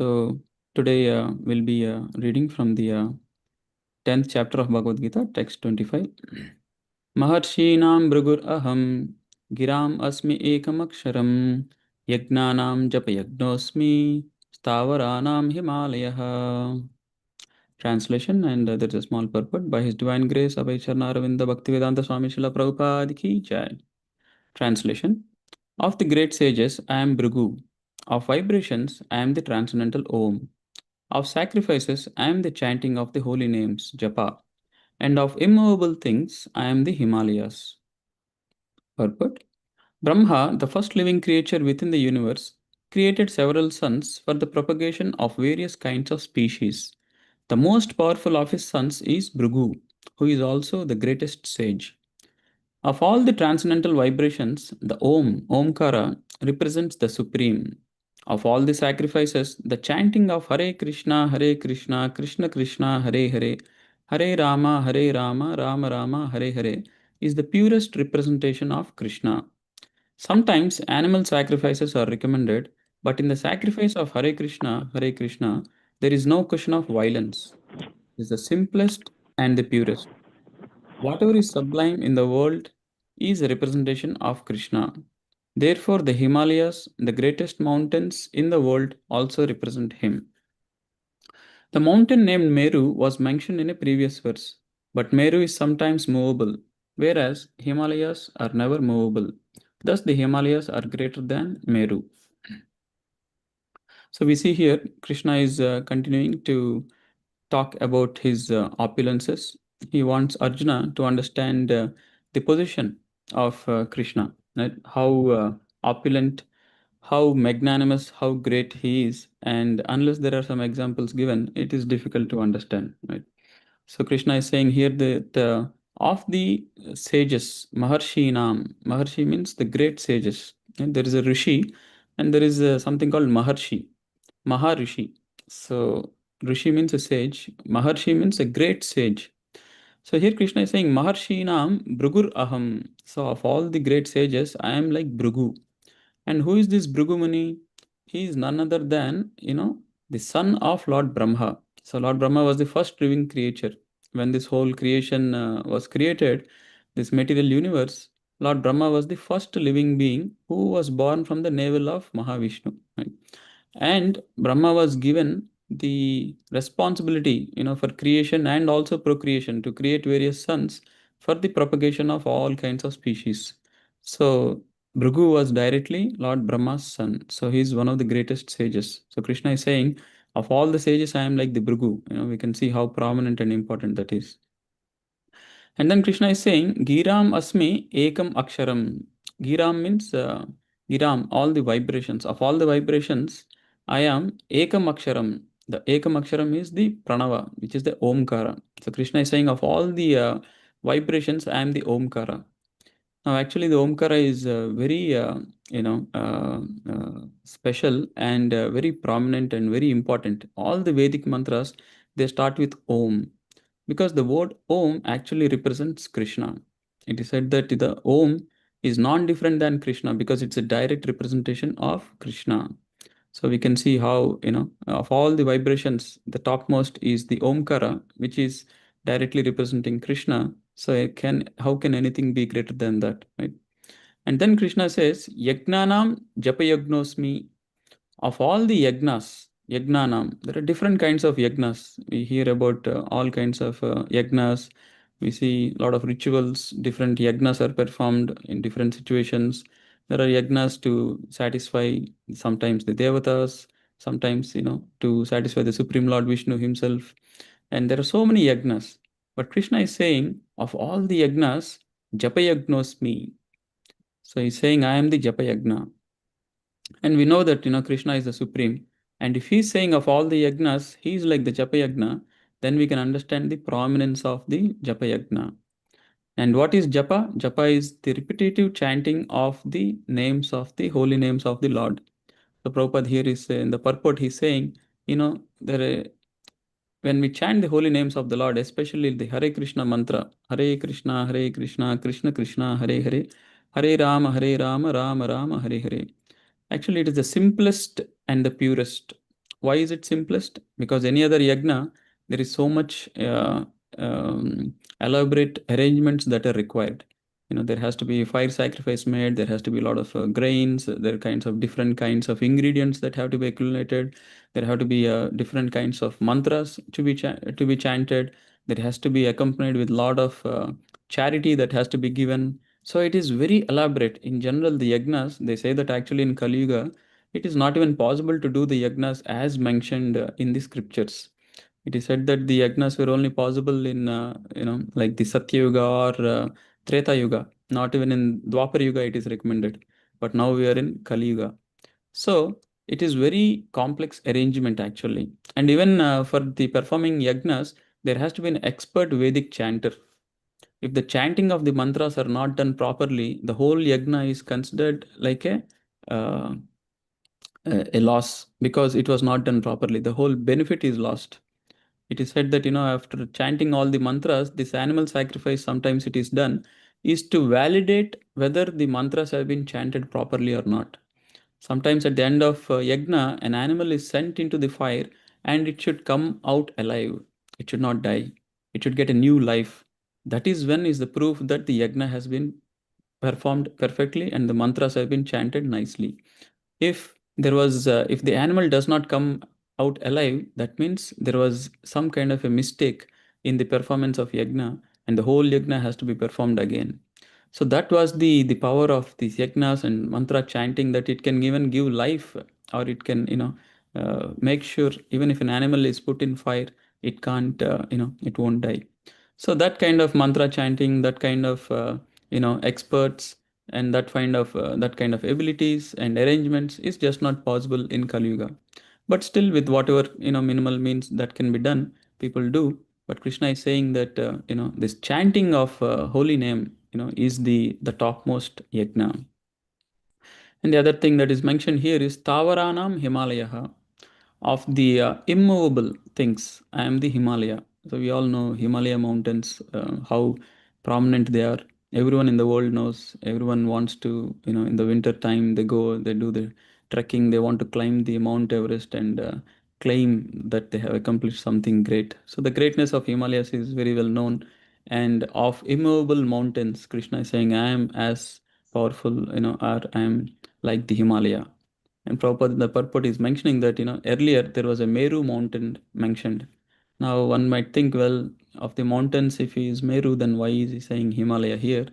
So today we'll be reading from the 10th chapter of Bhagavad Gita, text 25. Maharshinam Bhrigur Aham Giram Asmi Ekam Aksharam Yagnanam Japa Yagnosmi Stavaranam Himalayah. Translation, and there's a small purport. By His Divine Grace, Abhay Charna Aravinda Bhaktivedanta Swami Srila Prabhupada Ki Jai. Translation. Of the great sages, I am Bhrigu. Of vibrations, I am the transcendental Om. Of sacrifices, I am the chanting of the holy names, Japa. And of immovable things, I am the Himalayas. Purport. Brahma, the first living creature within the universe, created several sons for the propagation of various kinds of species. The most powerful of his sons is Bhrigu, who is also the greatest sage. Of all the transcendental vibrations, the Omkara, represents the Supreme. Of all the sacrifices, the chanting of Hare Krishna, Krishna Krishna, Hare Hare, Hare Rama, Rama Rama, Hare Hare, is the purest representation of Krishna. Sometimes animal sacrifices are recommended, but in the sacrifice of Hare Krishna, there is no question of violence. It is the simplest and the purest. Whatever is sublime in the world is a representation of Krishna. Therefore, the Himalayas, the greatest mountains in the world, also represent him. The mountain named Meru was mentioned in a previous verse, but Meru is sometimes movable, whereas Himalayas are never movable. Thus, the Himalayas are greater than Meru. So, we see here Krishna is continuing to talk about his opulences. He wants Arjuna to understand the position of Krishna, right? How opulent, how magnanimous, how great he is. And unless there are some examples given, it is difficult to understand, right? So Krishna is saying here that of the sages, Maharshi means the great sages. And there is a Rishi and there is something called Maharishi. So Rishi means a sage, Maharshi means a great sage. So here Krishna is saying Maharshinam Bhrigur Aham. So of all the great sages, I am like Bhrigu. And who is this Bhrigu Muni? He is none other than, the son of Lord Brahma. So Lord Brahma was the first living creature. When this whole creation was created, this material universe, Lord Brahma was the first living being who was born from the navel of Mahavishnu. Right? And Brahma was given the responsibility, for creation and also procreation to create various sons for the propagation of all kinds of species. So Bhrigu was directly Lord Brahma's son. So he is one of the greatest sages. So Krishna is saying, of all the sages, I am like the Bhrigu. We can see how prominent and important that is. And then Krishna is saying, Giram Asmi Ekam Aksharam. Giram means Giram, all the vibrations. Of all the vibrations, I am Ekam Aksharam. The Ekam Aksharam is the Pranava, which is the Omkara. So Krishna is saying, of all the vibrations, I am the Omkara. Now, actually, the Omkara is very, special and very prominent and very important. All the Vedic mantras, they start with Om, because the word Om actually represents Krishna. It is said that the Om is non-different than Krishna because it's a direct representation of Krishna. So we can see how, of all the vibrations, the topmost is the Omkara, which is directly representing Krishna. So how can anything be greater than that, right? And then Krishna says, Yagnanam Japayagnosmi. Of all the Yagnanam, there are different kinds of yagnas. We hear about all kinds of yagnas. We see a lot of rituals. Different yagnas are performed in different situations. There are yagnas to satisfy sometimes the devatas, sometimes, to satisfy the Supreme Lord Vishnu himself. And there are so many yagnas. But Krishna is saying, of all the yagnas, Japayagnosmi. So he's saying, I am the Japayagna. And we know that, Krishna is the supreme. And if he's saying of all the yagnas, he's like the Japa Yagna, then we can understand the prominence of the Japa Yagna. And what is Japa? Japa is the repetitive chanting of the names of the holy names of the Lord. So Prabhupada here is in the purport, he's saying, when we chant the holy names of the Lord, especially the Hare Krishna mantra, Hare Krishna, Krishna Krishna, Hare Hare, Hare Rama, Rama Rama, Hare Hare. Actually, it is the simplest and the purest. Why is it simplest? Because any other yajna, there is so much elaborate arrangements that are required. There has to be fire sacrifice made, there has to be a lot of grains, there are kinds of different kinds of ingredients that have to be accumulated, there have to be different kinds of mantras to be chanted, there has to be accompanied with a lot of charity that has to be given. So it is very elaborate. In general, the yagnas, they say that actually in Kali Yuga, it is not even possible to do the yagnas as mentioned in the scriptures. It is said that the yagnas were only possible in, like the Satya Yuga or Treta Yuga. Not even in Dwapar Yuga it is recommended. But now we are in Kali Yuga. So it is very complex arrangement actually. And even for the performing yagnas, there has to be an expert Vedic chanter. If the chanting of the mantras are not done properly, the whole yagna is considered like uh, a loss because it was not done properly. The whole benefit is lost. It is said that, after chanting all the mantras, this animal sacrifice, sometimes it is done, is to validate whether the mantras have been chanted properly or not. Sometimes at the end of yagna, an animal is sent into the fire and it should come out alive. It should not die. It should get a new life. That is when is the proof that the yagna has been performed perfectly and the mantras have been chanted nicely. If the animal does not come out alive, that means there was some kind of a mistake in the performance of yagna, and the whole yagna has to be performed again. So that was the power of these yagnas and mantra chanting, that it can even give life, or it can make sure even if an animal is put in fire, it can't it won't die. So that kind of mantra chanting, that kind of experts, and that kind of abilities and arrangements is just not possible in Kali Yuga. But still, with whatever minimal means that can be done, people do. But Krishna is saying that this chanting of holy name is the topmost yajna. And the other thing that is mentioned here is Tavaranam Himalaya. Of the immovable things, I am the Himalaya. So we all know Himalaya mountains, how prominent they are. Everyone in the world knows. Everyone wants to, in the winter time, they go, they do the trekking. They want to climb the Mount Everest and claim that they have accomplished something great. So the greatness of Himalayas is very well known. And of immovable mountains, Krishna is saying, I am as powerful, or I am like the Himalaya. And Prabhupada, the purport is mentioning that, earlier there was a Meru mountain mentioned. Now one might think, well, of the mountains, if he is Meru, then why is he saying Himalaya here?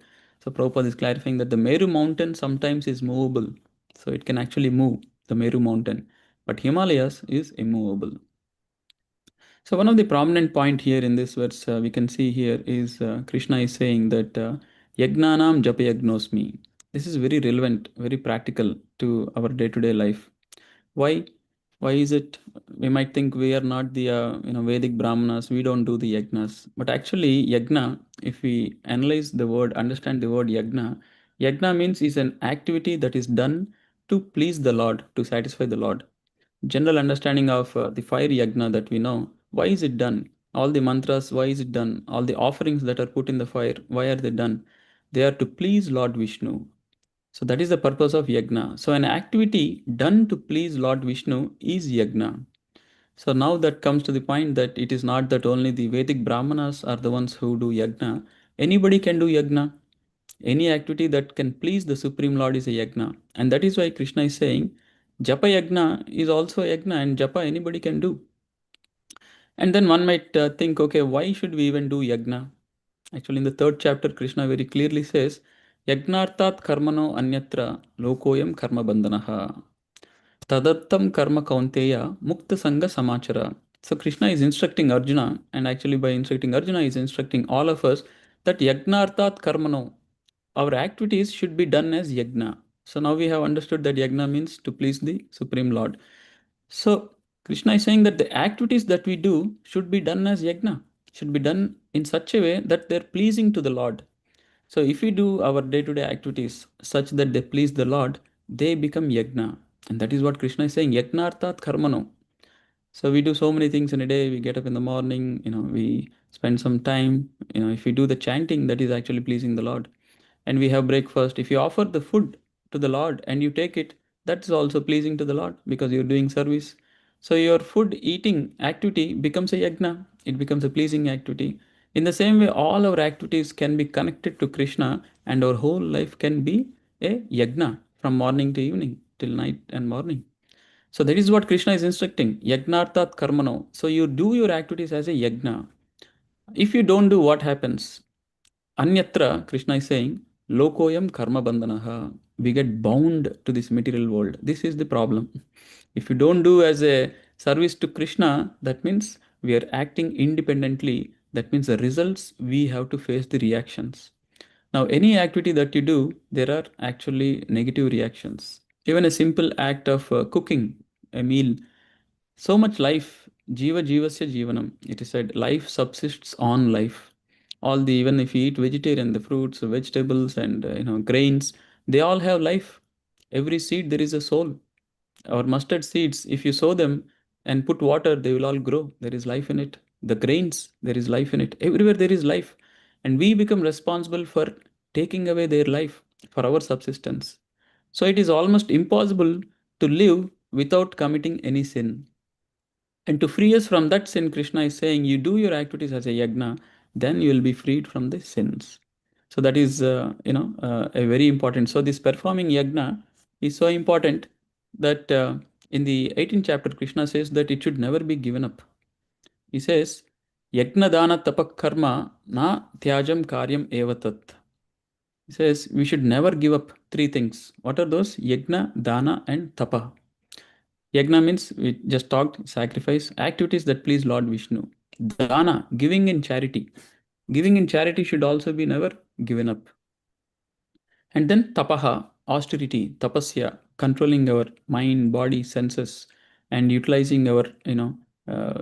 So Prabhupada is clarifying that the Meru mountain sometimes is movable. So it can actually move, the Meru mountain. But Himalayas is immovable. So one of the prominent point here in this verse we can see here is Krishna is saying that Yagnanam Japa Yagnosmi. This is very relevant, very practical to our day-to-day life. Why? Why is it? We might think we are not the Vedic Brahmanas. We don't do the yagnas. But actually, yagna, if we analyze the word, understand the word yagna means is an activity that is done to please the Lord, to satisfy the Lord. General understanding of the fire yagna that we know. Why is it done? All the mantras, why is it done? All the offerings that are put in the fire, why are they done? They are to please Lord Vishnu. So that is the purpose of yagna. So an activity done to please Lord Vishnu is yagna. So now that comes to the point that it is not that only the Vedic Brahmanas are the ones who do yagna. Anybody can do yagna. Any activity that can please the Supreme Lord is a yagna. And that is why Krishna is saying, Japa yagna is also a yagna, and japa anybody can do. And then one might think, okay, why should we even do yagna? Actually, in the third chapter, Krishna very clearly says, Yagnartat karmano anyatra lokoyam karma bandhanaha. Tadattam karma kaunteya mukta sanga samachara. So Krishna is instructing Arjuna, and actually by instructing Arjuna, he is instructing all of us that yagnartat karmano, our activities should be done as yagna. So now we have understood that yagna means to please the Supreme Lord. So Krishna is saying that the activities that we do should be done as yagna, should be done in such a way that they're pleasing to the Lord. So if we do our day-to-day activities such that they please the Lord, they become yagna. And that is what Krishna is saying, yagnartat karmano. So we do so many things in a day. We get up in the morning, we spend some time, if we do the chanting, that is actually pleasing the Lord. And we have breakfast. If you offer the food to the Lord and you take it, that's also pleasing to the Lord because you're doing service. So your food eating activity becomes a yajna. It becomes a pleasing activity. In the same way, all our activities can be connected to Krishna, and our whole life can be a yajna from morning to evening till night and morning. So that is what Krishna is instructing. Yagnartat karmano. So you do your activities as a yajna. If you don't do, what happens? Anyatra, Krishna is saying, Lokoyam karma bandhanaha. We get bound to this material world. This is the problem. If you don't do as a service to Krishna, that means we are acting independently. That means the results, we have to face the reactions. Now, any activity that you do, there are actually negative reactions. Even a simple act of cooking a meal, so much life, jiva jivasya jivanam. It is said life subsists on life. All the, even if you eat vegetarian, the fruits, vegetables, and grains, they all have life. Every seed there is a soul. Our mustard seeds, if you sow them and put water, they will all grow. There is life in it. The grains, there is life in it. Everywhere there is life. And we become responsible for taking away their life for our subsistence. So it is almost impossible to live without committing any sin. And to free us from that sin, Krishna is saying, you do your activities as a yajna, then you will be freed from the sins. So that is, a very important. So this performing yajna is so important that in the 18th chapter, Krishna says that it should never be given up. He says, yajna dana tapak karma na tyajam karyam evatat. He says we should never give up three things. What are those? Yajna, dana, and tapa. Yajna means we just talked sacrifice, activities that please Lord Vishnu. Dana, giving in charity. Giving in charity should also be never given up. And then tapaha, austerity, tapasya, controlling our mind, body, senses, and utilizing our,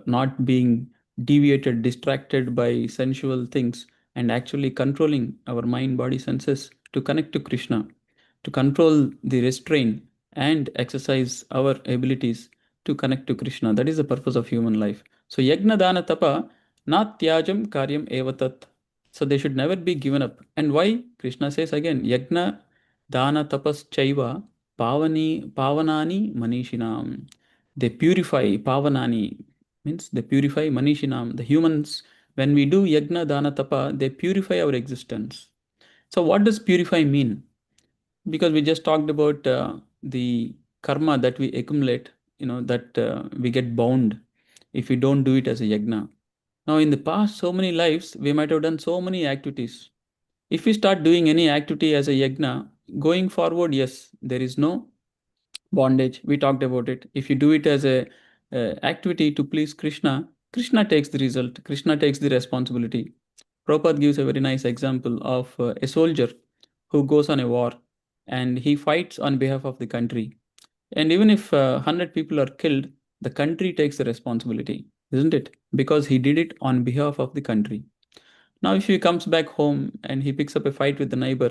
not being deviated, distracted by sensual things, and actually controlling our mind, body, senses to connect to Krishna, to control the restraint and exercise our abilities to connect to Krishna. That is the purpose of human life. So yajna dana tapa na tyajam karyam evatat. So they should never be given up. And why? Krishna says again, yajna dana tapas chaiva pavanani manishinam. They purify pavanani means they purify manishinam. The humans, when we do yajna dana tapa, they purify our existence. So what does purify mean? Because we just talked about the karma that we accumulate, that we get bound if we don't do it as a yajna. Now, in the past, so many lives, we might have done so many activities. If we start doing any activity as a yajna, going forward, yes, there is no bondage. We talked about it. If you do it as a activity to please Krishna, Krishna takes the result. Krishna takes the responsibility. Prabhupada gives a very nice example of a soldier who goes on a war and he fights on behalf of the country. And even if 100 people are killed, the country takes the responsibility, isn't it? Because he did it on behalf of the country. Now, if he comes back home and he picks up a fight with the neighbor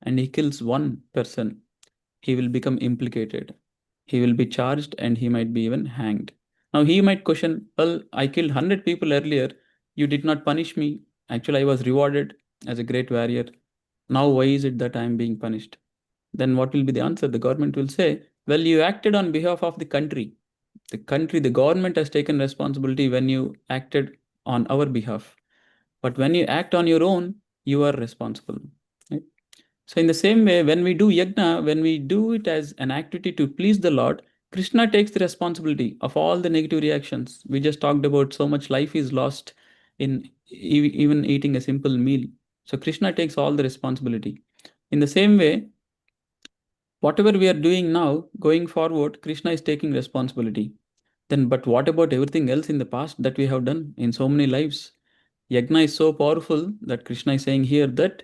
and he kills one person, he will become implicated. He will be charged and he might be even hanged. Now, he might question, well, I killed 100 people earlier. You did not punish me. Actually, I was rewarded as a great warrior. Now, why is it that I am being punished? Then what will be the answer? The government will say, well, you acted on behalf of the country. The government has taken responsibility when you acted on our behalf. But when you act on your own, you are responsible. Right? So, in the same way, when we do yajna, when we do it as an activity to please the Lord, Krishna takes the responsibility of all the negative reactions. We just talked about so much life is lost in even eating a simple meal. So, Krishna takes all the responsibility. In the same way, whatever we are doing now, going forward, Krishna is taking responsibility. Then, but what about everything else in the past that we have done in so many lives? Yajna is so powerful that Krishna is saying here that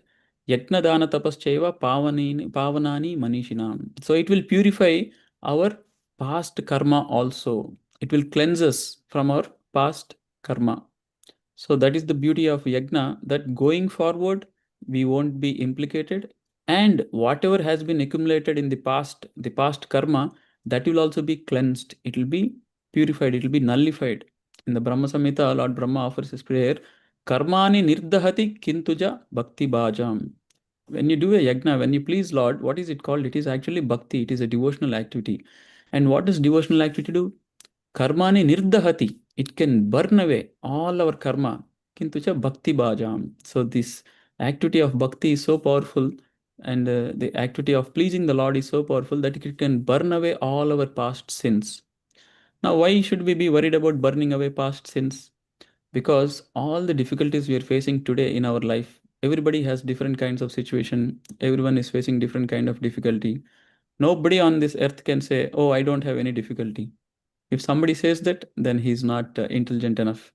Yajna dana tapaschaiva pavanani manishinam. So it will purify our past karma also. It will cleanse us from our past karma. So that is the beauty of yajna, that going forward, we won't be implicated. And whatever has been accumulated in the past karma, that will also be cleansed. It will be purified. It will be nullified. In the Brahma Samhita, Lord Brahma offers his prayer, Karmani nirdahati kintuja bhakti bhajam. When you do a yajna, when you please Lord, what is it called? It is actually bhakti. It is a devotional activity. And what does devotional activity do? Karmani nirdahati. It can burn away all our karma. Kintu cha bhakti bhajam. So this activity of bhakti is so powerful, and the activity of pleasing the Lord is so powerful that it can burn away all our past sins. Now, why should we be worried about burning away past sins? Because all the difficulties we are facing today in our life, everybody has different kinds of situation. Everyone is facing different kind of difficulty. Nobody on this earth can say, "Oh, I don't have any difficulty." If somebody says that, then he's not intelligent enough.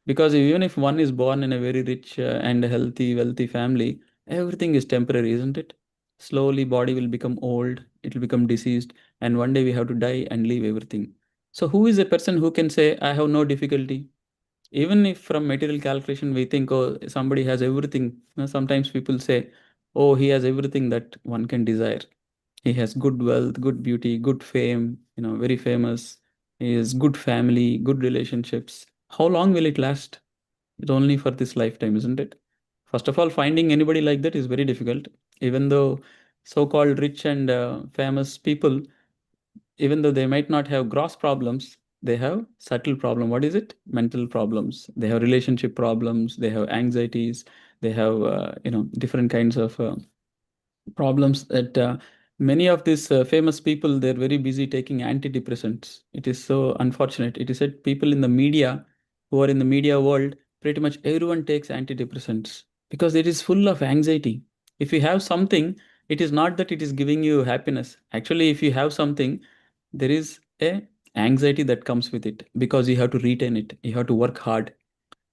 Because even if one is born in a very rich and healthy, wealthy family, everything is temporary, isn't it? Slowly, body will become old, it will become diseased, and one day we have to die and leave everything. So, who is a person who can say, I have no difficulty? Even if from material calculation we think, oh, somebody has everything. Sometimes people say, oh, he has everything that one can desire. He has good wealth, good beauty, good fame, very famous. He has good family, good relationships. How long will it last? It's only for this lifetime, isn't it? First of all, finding anybody like that is very difficult. Even though so-called rich and famous people, even though they might not have gross problems, they have subtle problem. What is it? Mental problems. They have relationship problems. They have anxieties. They have different kinds of problems that many of these famous people, they're very busy taking antidepressants. It is so unfortunate. It is said people in the media, who are in the media world, pretty much everyone takes antidepressants because it is full of anxiety. If you have something, it is not that it is giving you happiness. Actually, if you have something, there is a anxiety that comes with it because you have to retain it. You have to work hard.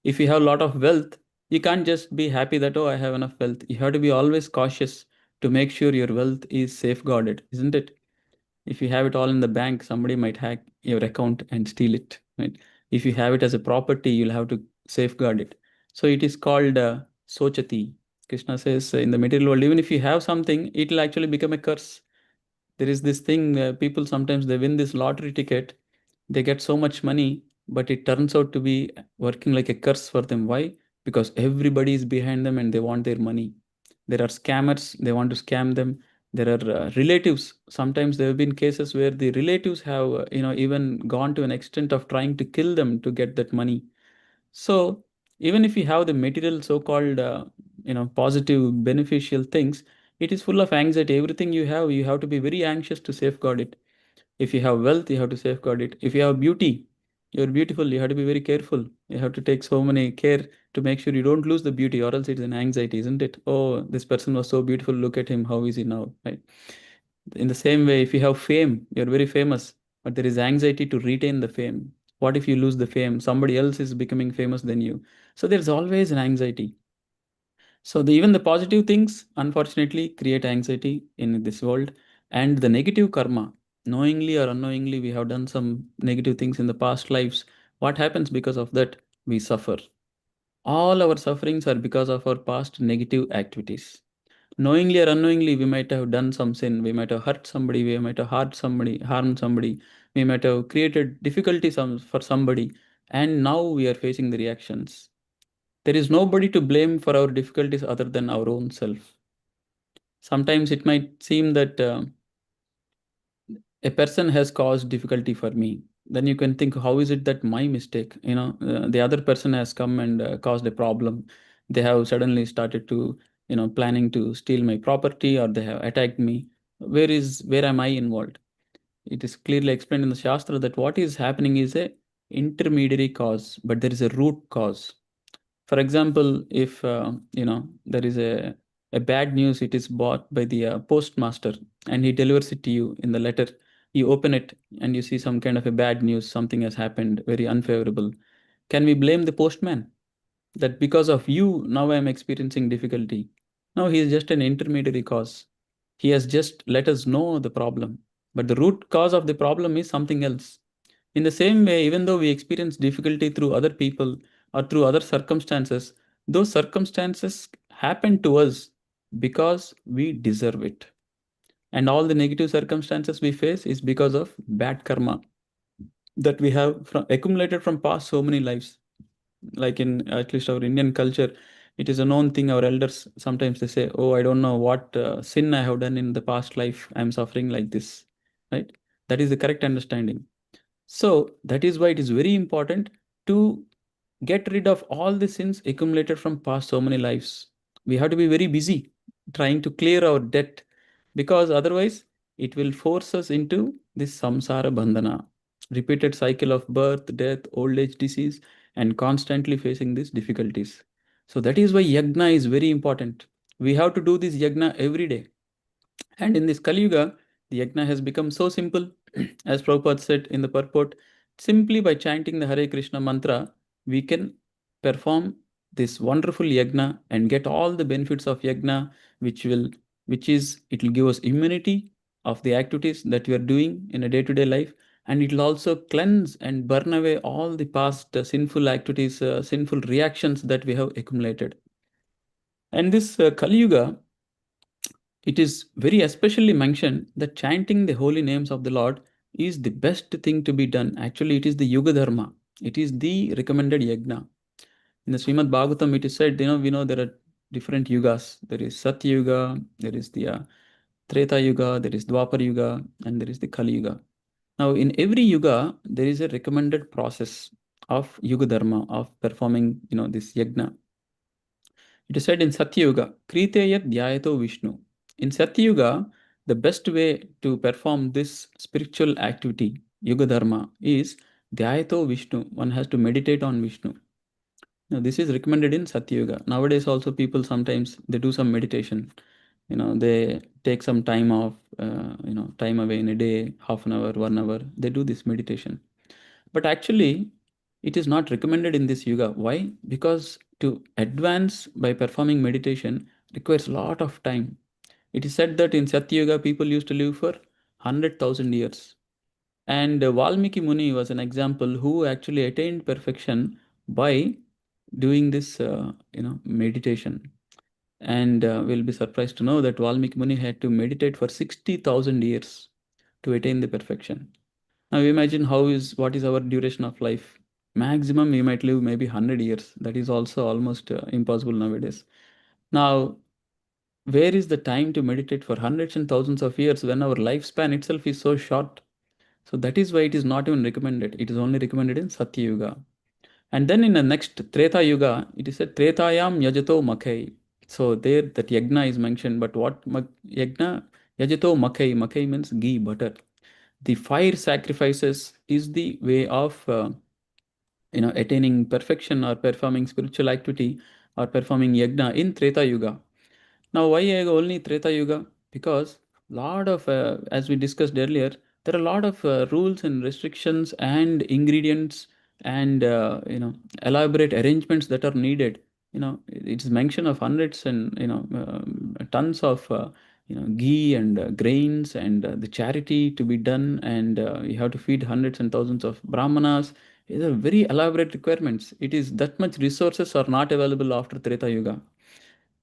If you have a lot of wealth, you can't just be happy that, oh, I have enough wealth. You have to be always cautious to make sure your wealth is safeguarded, isn't it? If you have it all in the bank, somebody might hack your account and steal it, right? If you have it as a property, you'll have to safeguard it. So it is called sochati. Krishna says in the material world, even if you have something, it will actually become a curse. There is this thing, people sometimes they win this lottery ticket, they get so much money, but it turns out to be working like a curse for them. Why? Because everybody is behind them and they want their money. There are scammers, they want to scam them. There are relatives. Sometimes there have been cases where the relatives have, even gone to an extent of trying to kill them to get that money. So even if you have the material so-called, positive, beneficial things, it is full of anxiety. Everything you have to be very anxious to safeguard it. If you have wealth, you have to safeguard it. If you have beauty, you're beautiful, you have to be very careful. You have to take so many care to make sure you don't lose the beauty, or else it's an anxiety, isn't it? Oh, this person was so beautiful, look at him, how is he now? Right? In the same way, if you have fame, you're very famous, but there is anxiety to retain the fame. What if you lose the fame? Somebody else is becoming famous than you. So there's always an anxiety. So even the positive things, unfortunately, create anxiety in this world. And the negative karma, knowingly or unknowingly, we have done some negative things in the past lives. What happens because of that? We suffer. All our sufferings are because of our past negative activities. Knowingly or unknowingly, we might have done some sin. We might have hurt somebody. We might have harmed somebody. We might have created difficulties for somebody. And now we are facing the reactions. There is nobody to blame for our difficulties other than our own self. Sometimes it might seem that a person has caused difficulty for me. Then you can think, how is it that my mistake? The other person has come and caused a problem. They have suddenly started to, planning to steal my property, or they have attacked me. Where am I involved? It is clearly explained in the Shastra that what is happening is a intermediary cause, but there is a root cause. For example, if there is a bad news, it is bought by the postmaster, and he delivers it to you in the letter. You open it and you see some kind of a bad news, something has happened very unfavorable. Can we blame the postman that because of you now I am experiencing difficulty? No, he is just an intermediary cause. He has just let us know the problem, but the root cause of the problem is something else. In the same way, even though we experience difficulty through other people or through other circumstances, those circumstances happen to us because we deserve it. And all the negative circumstances we face is because of bad karma that we have accumulated from past so many lives. Like in at least our Indian culture, it is a known thing. Our elders sometimes they say, "Oh, I don't know what sin I have done in the past life. I am suffering like this." Right? That is the correct understanding. So that is why it is very important to get rid of all the sins accumulated from past so many lives. We have to be very busy trying to clear our debt, because otherwise it will force us into this samsara bandhana, repeated cycle of birth, death, old age, disease, and constantly facing these difficulties. So that is why yajna is very important. We have to do this yajna every day. And in this Kali Yuga, the yajna has become so simple. As Prabhupada said in the purport, simply by chanting the Hare Krishna mantra, we can perform this wonderful yajna and get all the benefits of yajna, which will, which is, it will give us immunity of the activities that we are doing in a day-to-day life, and it will also cleanse and burn away all the past sinful activities, sinful reactions that we have accumulated. And this Kali Yuga, it is very especially mentioned that chanting the holy names of the Lord is the best thing to be done. Actually, it is the Yuga Dharma. It is the recommended yajna. In the Srimad Bhagavatam, it is said, we know there are different yugas. There is Satya Yuga, there is the Treta Yuga, there is Dwapar Yuga, and there is the Kali Yuga. Now, in every yuga, there is a recommended process of Yuga Dharma, of performing, this yajna. It is said in Satyuga, Kriteyat Dhyayato Vishnu. In Satyuga, the best way to perform this spiritual activity, Yuga Dharma, is Dhyayato Vishnu. One has to meditate on Vishnu. Now, this is recommended in Satyuga. Nowadays, also people sometimes they do some meditation. They take some time off, time away in a day, half an hour, 1 hour. They do this meditation. But actually, it is not recommended in this yoga. Why? Because to advance by performing meditation requires a lot of time. It is said that in Satya Yuga, people used to live for 100,000 years. And Valmiki Muni was an example who actually attained perfection by doing this, meditation. And we'll be surprised to know that Valmiki Muni had to meditate for 60,000 years to attain the perfection. Now imagine what is our duration of life. Maximum we might live maybe 100 years. That is also almost impossible nowadays. Now, where is the time to meditate for hundreds and thousands of years when our lifespan itself is so short? So that is why it is not even recommended. It is only recommended in Satya Yuga. And then in the next Treta Yuga, it is said Tretayam Yajato Makai. So there that Yajna is mentioned, but Yajna? Yajato Makai. Makai means ghee, butter. The fire sacrifices is the way of attaining perfection or performing spiritual activity or performing yajna in Treta Yuga. Now, why only Treta Yuga? Because lot of, as we discussed earlier, there are a lot of rules and restrictions and ingredients and elaborate arrangements that are needed. It is mention of hundreds and tons of ghee and grains and the charity to be done, and you have to feed hundreds and thousands of brahmanas. These are very elaborate requirements. It is that much resources are not available after Treta Yuga.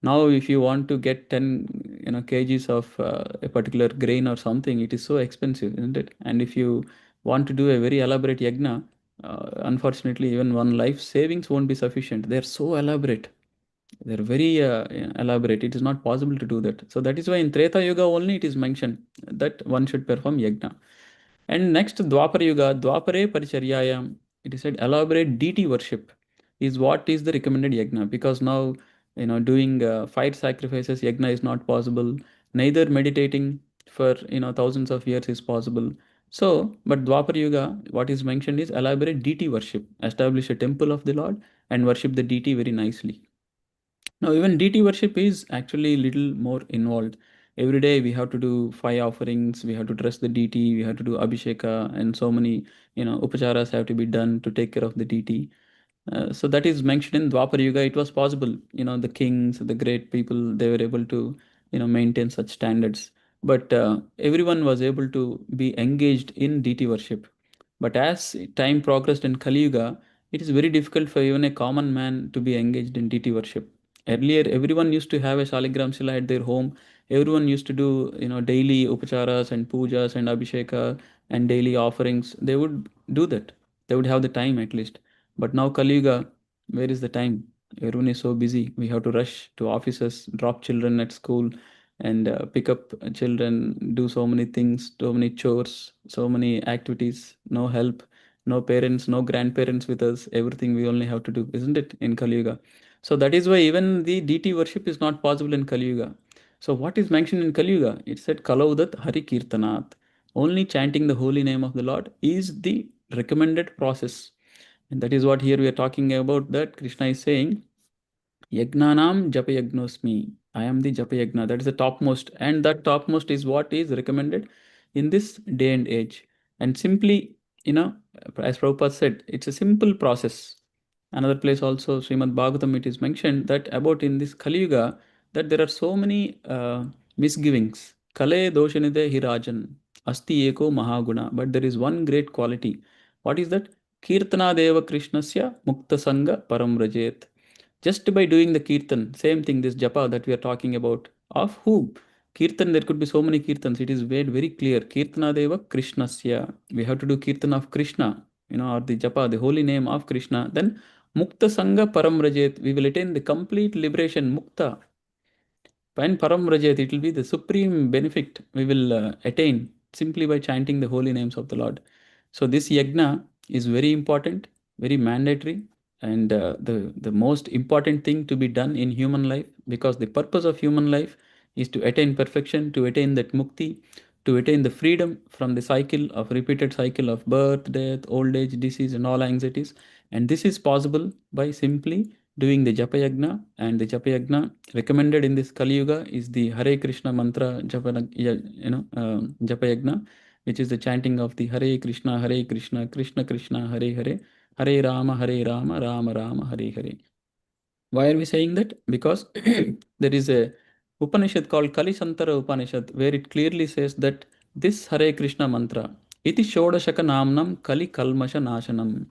Now, if you want to get 10, kgs of a particular grain or something, it is so expensive, isn't it? And if you want to do a very elaborate yajna, unfortunately, even one life savings won't be sufficient. They're so elaborate. They're very elaborate. It is not possible to do that. So that is why in Treta Yuga only it is mentioned that one should perform yajna. And next, Dwapar Yuga, Dwapare Paricharyayam, it is said elaborate deity worship is what is the recommended yajna, because now, doing fire sacrifices, yajna is not possible. Neither meditating for, thousands of years is possible. So, but Dwapar Yuga, what is mentioned is elaborate deity worship, establish a temple of the Lord and worship the deity very nicely. Now, even deity worship is actually little more involved. Every day we have to do 5 offerings, we have to dress the deity, we have to do abhisheka, and so many, upacharas have to be done to take care of the deity. So that is mentioned in Dwapar Yuga. It was possible, the kings, the great people, they were able to, maintain such standards. But everyone was able to be engaged in deity worship. But as time progressed in Kali Yuga, it is very difficult for even a common man to be engaged in deity worship. Earlier, everyone used to have a Shaligram Shila at their home. Everyone used to do, daily upacharas and pujas and abhisheka and daily offerings. They would do that. They would have the time at least. But now Kali Yuga, where is the time? Everyone is so busy. We have to rush to offices, drop children at school, and pick up children, do so many things, so many chores, so many activities, no help. No parents, no grandparents with us. Everything we only have to do, isn't it, in Kali Yuga? So that is why even the deity worship is not possible in Kali Yuga. So what is mentioned in Kali Yuga? It said Kalaudat Hari Kirtanat. Only chanting the holy name of the Lord is the recommended process. And that is what here we are talking about, that Krishna is saying, Yagnanam Japayagnosmi. I am the Japayagna. That is the topmost. And that topmost is what is recommended in this day and age. And simply, as Prabhupada said, it's a simple process. Another place also, Srimad Bhagavatam, it is mentioned that about in this Kali Yuga, that there are so many misgivings. Kale doshanide hirajan, asti eko mahaguna. But there is one great quality. What is that? Kirtana deva Krishnasya mukta sanga param rajet. Just by doing the kirtan, same thing, this japa that we are talking about, of who? Kirtan, there could be so many kirtans. It is made very clear. Kirtana deva Krishnasya. We have to do kirtan of Krishna, or the japa, the holy name of Krishna. Then mukta sanga param rajet. We will attain the complete liberation, mukta. When Param Rajat, it will be the supreme benefit we will attain simply by chanting the holy names of the Lord. So this yajna is very important, very mandatory, and the most important thing to be done in human life, because the purpose of human life is to attain perfection, to attain that mukti, to attain the freedom from the cycle of repeated cycle of birth, death, old age, disease, and all anxieties. And this is possible by simply doing the Japa Yagna, and the Japa Yagna recommended in this Kali Yuga is the Hare Krishna mantra Japa Yagna, which is the chanting of the Hare Krishna, Krishna Krishna, Hare Hare, Hare Rama, Rama Rama, Hare Hare. Why are we saying that? Because there is a Upanishad called Kalisantara Upanishad, where it clearly says that this Hare Krishna mantra, iti Shodashaka Namnam Kali Kalmasha Nashanam.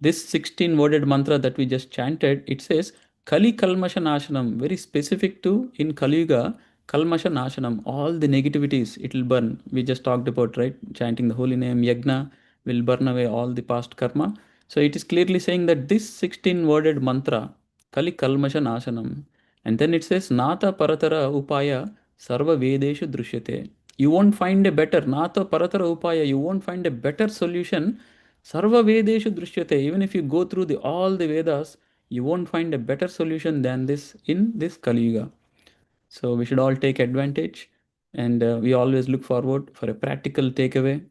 This 16 worded mantra that we just chanted, it says Kali Kalmasha Nashanam, very specific to in Kali Yuga, Kalmasha Nashanam, all the negativities it will burn. We just talked about, right? Chanting the holy name, Yajna will burn away all the past karma. So it is clearly saying that this 16 worded mantra, Kali Kalmasha Nashanam, and then it says Nata Paratara Upaya Sarva Vedeshu Drishyate. You won't find a better Nata Paratara Upaya, you won't find a better solution. Sarva Vedeshu Drishyate. Even if you go through all the Vedas, you won't find a better solution than this in this Kali Yuga. So we should all take advantage, and we always look forward for a practical takeaway,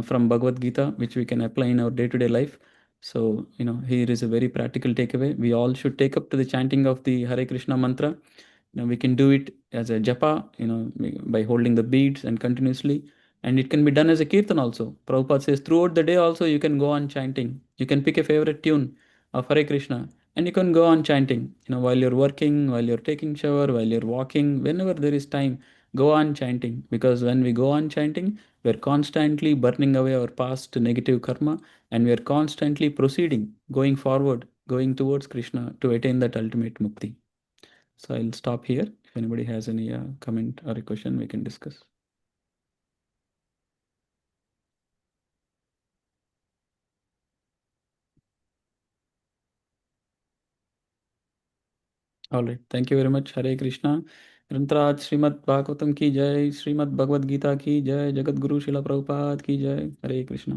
from Bhagavad Gita, which we can apply in our day-to-day life. So, here is a very practical takeaway. We all should take up to the chanting of the Hare Krishna mantra. We can do it as a japa, by holding the beads and continuously. And it can be done as a kirtan also. Prabhupada says throughout the day also you can go on chanting. You can pick a favorite tune of Hare Krishna and you can go on chanting. While you're working, while you're taking shower, while you're walking, whenever there is time, go on chanting. Because when we go on chanting, we're constantly burning away our past negative karma, and we are constantly proceeding, going forward, going towards Krishna to attain that ultimate mukti. So I'll stop here. If anybody has any comment or a question, we can discuss. All right. Thank you very much. Hare Krishna. ग्रंथराज Shrimad Bhagavatam की जय, श्रीमद् भगवद गीता की जय, जगत गुरु शिला प्रभुपाद की जय. हरे कृष्णा.